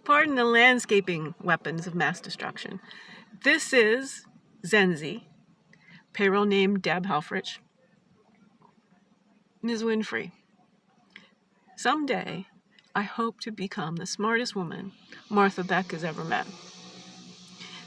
Pardon the landscaping weapons of mass destruction. This is Zenzi, payroll name Deb Helfrich. Ms. Winfrey, someday I hope to become the smartest woman Martha Beck has ever met.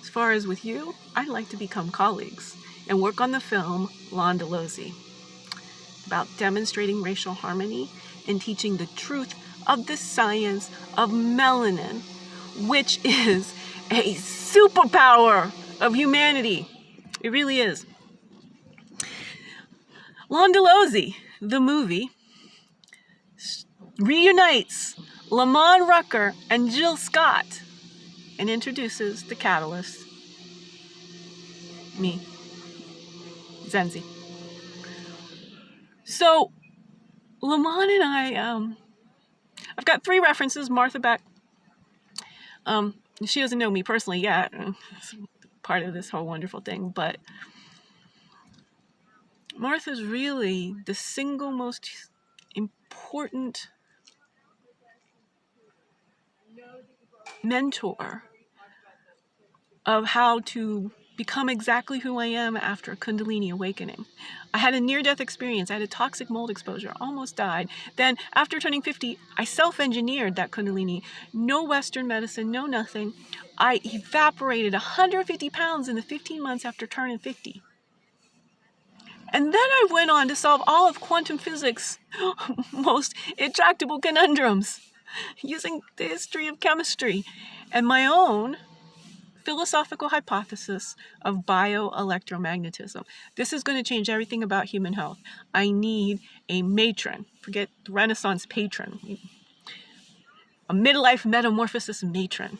As far as with you, I'd like to become colleagues and work on the film Londolozy, about demonstrating racial harmony and teaching the truth of the science of melanin, which is a superpower of humanity. It really is. Londolozy, the movie, reunites Lamont Rucker and Jill Scott and introduces the catalyst, me, Zenzi. So Lamont and I've got 3 references. Martha Beck. She doesn't know me personally yet. It's part of this whole wonderful thing, but Martha's really the single most important mentor of how to become exactly who I am after a Kundalini awakening. I had a near-death experience. I had a toxic mold exposure, almost died. Then after turning 50, I self-engineered that Kundalini. No Western medicine, no nothing. I evaporated 150 pounds in the 15 months after turning 50. And then I went on to solve all of quantum physics' most intractable conundrums using the history of chemistry and my own philosophical hypothesis of bioelectromagnetism. This is going to change everything about human health. I need a matron. Forget the Renaissance patron. A midlife metamorphosis matron.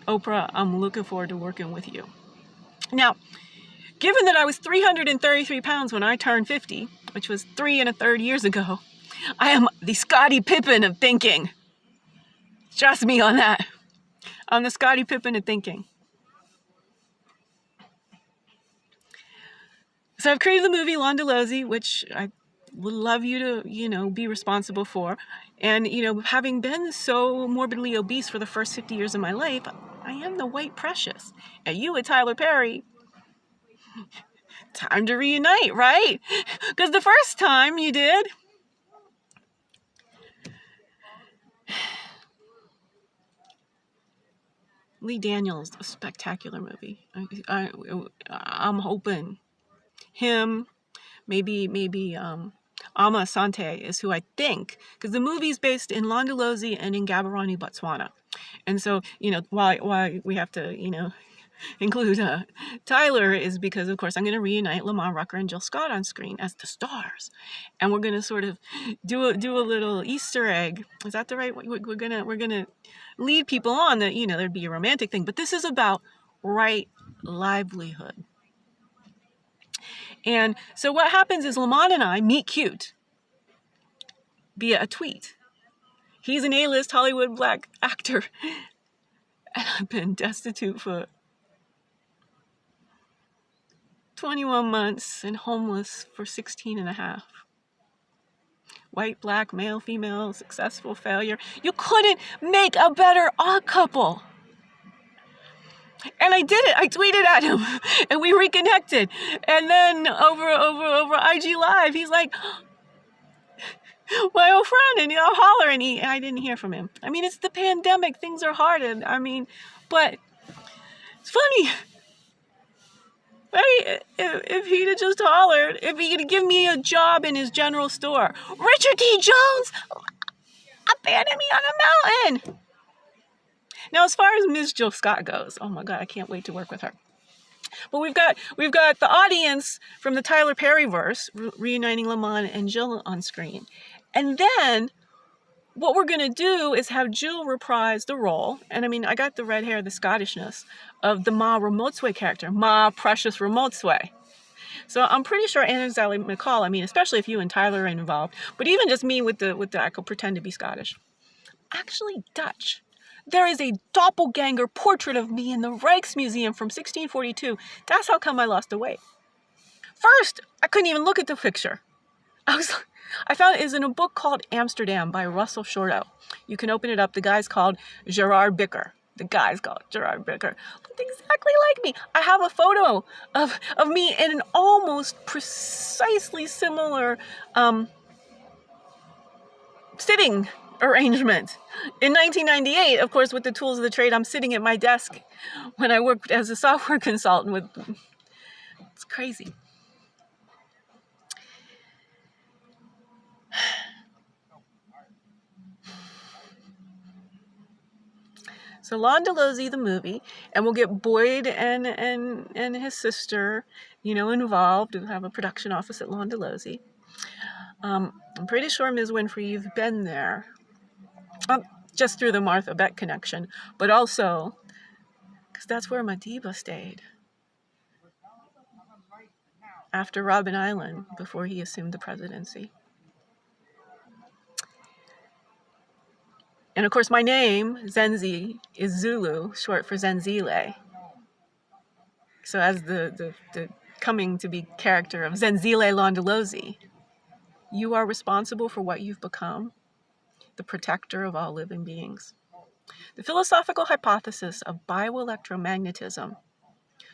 Oprah, I'm looking forward to working with you. Now, given that I was 333 pounds when I turned 50, which was 3 1/3 years ago, I am the Scottie Pippen of thinking. Trust me on that. I'm the Scottie Pippen of thinking. So I've created the movie Londolozy, which I would love you to, be responsible for. And, having been so morbidly obese for the first 50 years of my life, I am the white precious. And you with Tyler Perry, time to reunite, right? Because the first time you did, Lee Daniels, a spectacular movie. I'm hoping him, maybe Ama Asante is who I think, because the movie's based in Londolozy and in Gaborone, Botswana. And so, why we have to, include Tyler is because, of course, I'm going to reunite Lamont Rucker and Jill Scott on screen as the stars, and we're going to sort of do a little Easter egg. Is that the right way? We're gonna lead people on that there'd be a romantic thing, but this is about right livelihood. And so what happens is Lamont and I meet cute via a tweet. He's an A-list Hollywood black actor, and I've been destitute for 21 months and homeless for 16 and a half. White, black, male, female, successful, failure. You couldn't make a better odd couple. And I did it. I tweeted at him and we reconnected. And then over IG Live, he's like, my old friend, and I'll holler, and I didn't hear from him. I mean, it's the pandemic. Things are hard. But it's funny. Right? If he'd have just hollered, if he could give me a job in his general store. Richard D. Jones abandoned me on a mountain. Now, as far as Ms. Jill Scott goes, oh my God, I can't wait to work with her. But we've got the audience from the Tyler Perry verse reuniting Lamont and Jill on screen. And then what we're going to do is have Jill reprise the role. And I got the red hair, the Scottishness of the Ma Ramotswe character, Ma Precious Ramotswe. So I'm pretty sure Anna Sally McCall, especially if you and Tyler are involved, but even just me with the I could pretend to be Scottish. Actually Dutch. There is a doppelganger portrait of me in the Rijksmuseum from 1642. That's how come I lost the weight. First, I couldn't even look at the picture. I was I found it is in a book called Amsterdam by Russell Shorto. You can open it up. The guy's called Gerard Bicker. Looked exactly like me. I have a photo of me in an almost precisely similar sitting arrangement. In 1998, of course, with the tools of the trade, I'm sitting at my desk when I worked as a software consultant. It's crazy. So Londolozi, the movie, and we'll get Boyd and his sister, involved and have a production office at Londolozi. I'm pretty sure, Ms. Winfrey, you've been there. Just through the Martha Beck connection, but also because that's where Madiba stayed after Robben Island, before he assumed the presidency. And of course, my name, Zenzi, is Zulu, short for Zenzile. So as the coming to be character of Zenzile Londolozi, you are responsible for what you've become, the protector of all living beings. The philosophical hypothesis of bioelectromagnetism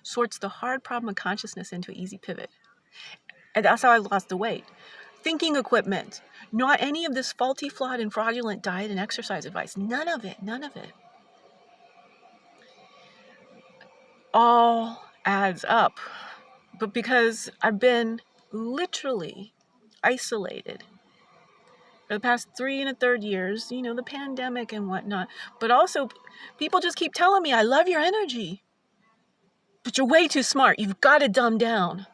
sorts the hard problem of consciousness into an easy pivot. And that's how I lost the weight. Thinking equipment, not any of this faulty, flawed, and fraudulent diet and exercise advice. None of it. All adds up. But because I've been literally isolated for the past 3 1/3 years, the pandemic and whatnot, but also people just keep telling me, I love your energy, but you're way too smart. You've got to dumb down.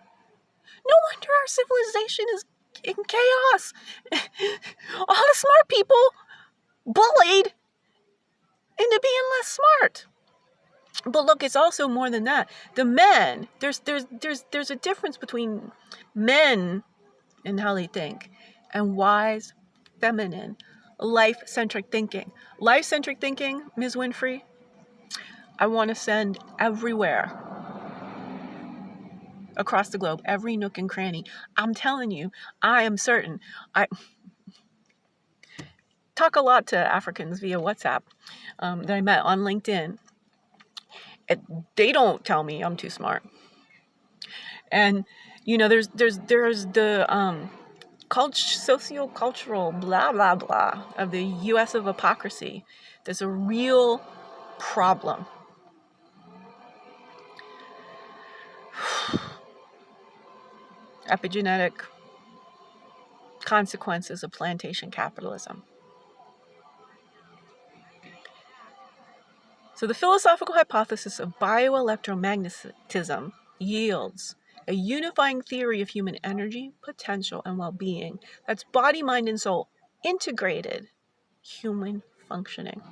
No wonder our civilization is in chaos. All the smart people bullied into being less smart. But look, it's also more than that. The men, there's a difference between men and how they think and wise, feminine, life-centric thinking. Life-centric thinking, Ms. Winfrey, I want to send everywhere across the globe, every nook and cranny. I'm telling you, I am certain. I talk a lot to Africans via WhatsApp that I met on LinkedIn. They don't tell me I'm too smart. And there's the socio-cultural blah blah blah of the U.S. of hypocrisy. There's a real problem. Epigenetic consequences of plantation capitalism. So the philosophical hypothesis of bioelectromagnetism yields a unifying theory of human energy, potential, and well-being. That's body, mind, and soul, integrated human functioning.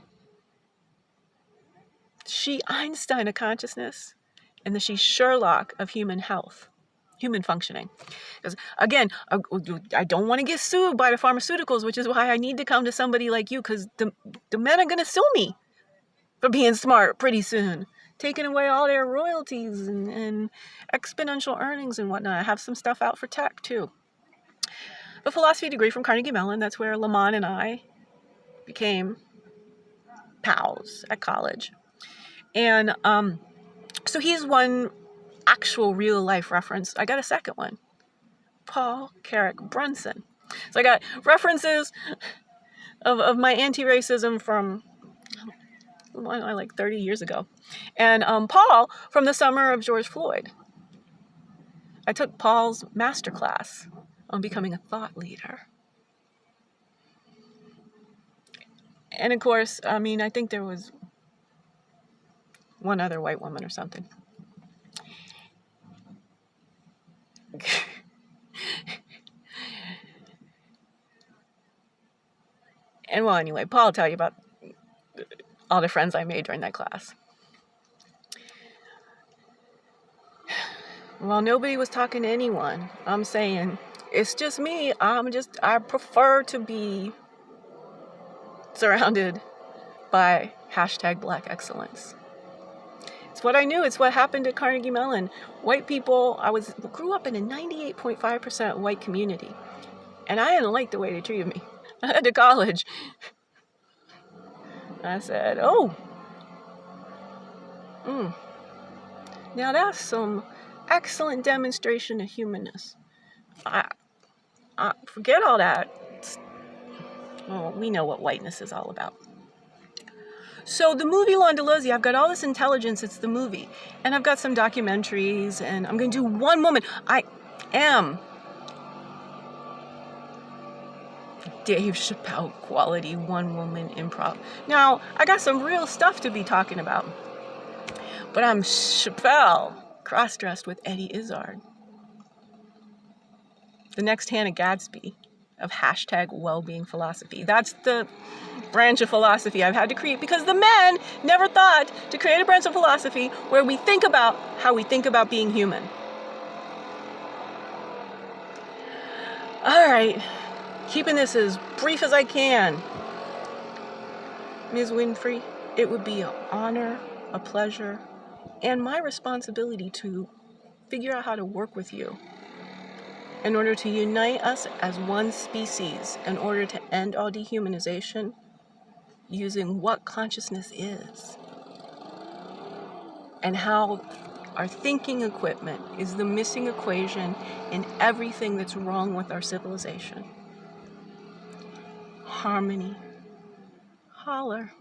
She Einstein of consciousness, and the she Sherlock of human health, human functioning. Because again, I don't want to get sued by the pharmaceuticals, which is why I need to come to somebody like you, because the men are going to sue me for being smart pretty soon, taking away all their royalties and exponential earnings and whatnot. I have some stuff out for tech too. A philosophy degree from Carnegie Mellon. That's where Lamont and I became pals at college. And so he's one actual real life reference. I got a second one. Paul Carrick Brunson. So I got references of my anti-racism from like 30 years ago. And Paul from the summer of George Floyd. I took Paul's masterclass on becoming a thought leader. And of course, I think there was one other white woman or something. And well, anyway, Paul will tell you about all the friends I made during that class. Well, nobody was talking to anyone. I'm saying, it's just me. I prefer to be surrounded by #Black excellence. It's what I knew. It's what happened at Carnegie Mellon. White people, grew up in a 98.5% white community. And I didn't like the way they treated me. I head to college. I said, oh, now that's some excellent demonstration of humanness. I forget all that. Well, we know what whiteness is all about. So the movie L'Andalusia, I've got all this intelligence, it's the movie. And I've got some documentaries, and I'm going to do one woman. I am Dave Chappelle quality one woman improv. Now, I got some real stuff to be talking about. But I'm Chappelle, cross-dressed with Eddie Izzard. The next Hannah Gadsby of hashtag well-being philosophy. That's the branch of philosophy I've had to create because the men never thought to create a branch of philosophy where we think about how we think about being human. All right, keeping this as brief as I can. Ms. Winfrey, it would be an honor, a pleasure, and my responsibility to figure out how to work with you in order to unite us as one species, in order to end all dehumanization, using what consciousness is and how our thinking equipment is the missing equation in everything that's wrong with our civilization. Harmony. Holler.